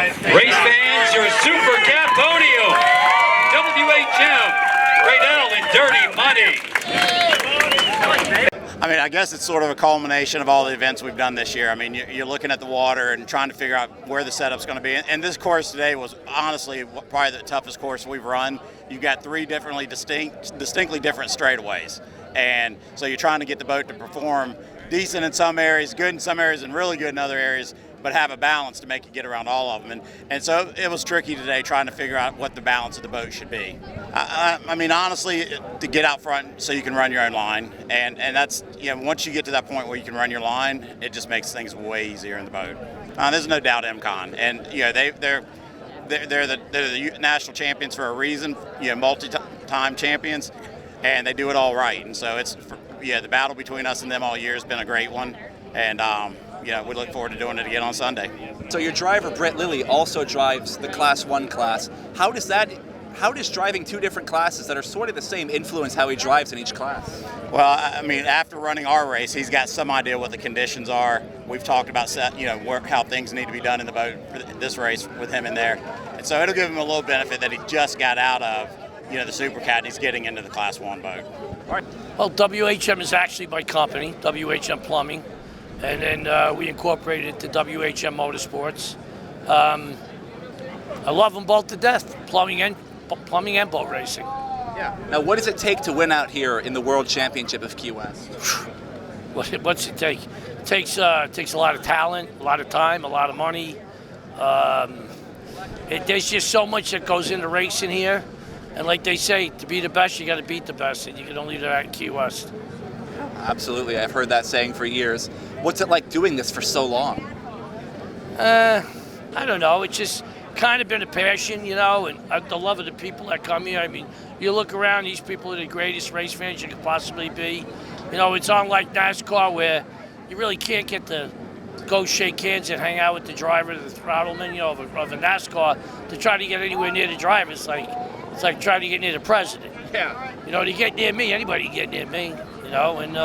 Race fans, your Super Cat podium. WHM, Radel and Dirty Money. I mean, I guess it's sort of a culmination of all the events we've done this year. I mean, you're looking at the water and trying to figure out where the setup's going to be. And this course today was honestly probably the toughest course we've run. You've got three distinctly different straightaways. And so you're trying to get the boat to perform decent in some areas, good in some areas, and really good in other areas, but have a balance to make it get around all of them. And so it was tricky today trying to figure out what the balance of the boat should be. I mean, honestly, to get out front so you can run your own line. And that's, once you get to that point where you can run your line, it just makes things way easier in the boat. There's no doubt MCon. And, they're the national champions for a reason, multi-time champions, and they do it all right. And so the battle between us and them all year has been a great one. And, we look forward to doing it again on Sunday. So your driver, Brett Lilly, also drives the Class 1 class. How does driving two different classes that are sort of the same influence how he drives in each class? Well, I mean, after running our race, he's got some idea what the conditions are. We've talked about how things need to be done in the boat for this race with him in there. And so it'll give him a little benefit that he just got out of, the Super Cat, and he's getting into the Class 1 boat. All right. Well, WHM is actually my company, WHM Plumbing. And then we incorporated it to WHM Motorsports. I love them both to death, plumbing and boat racing. Yeah. Now, what does it take to win out here in the World Championship of Key West? What's it take? It takes a lot of talent, a lot of time, a lot of money. There's just so much that goes into racing here. And like they say, to be the best, you got to beat the best, and you can only do that in Key West. Absolutely. I've heard that saying for years. What's it like doing this for so long? I don't know. It's just kind of been a passion, and the love of the people that come here. I mean, you look around, these people are the greatest race fans you could possibly be. It's unlike NASCAR where you really can't get to go shake hands and hang out with the driver, the throttleman, of a NASCAR. To try to get anywhere near the driver, it's like trying to get near the president. Yeah. To get near me, anybody can get near me, and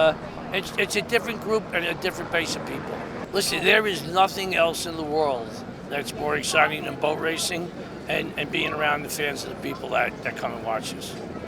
it's a different group and a different base of people. Listen, there is nothing else in the world that's more exciting than boat racing and being around the fans and the people that come and watch us.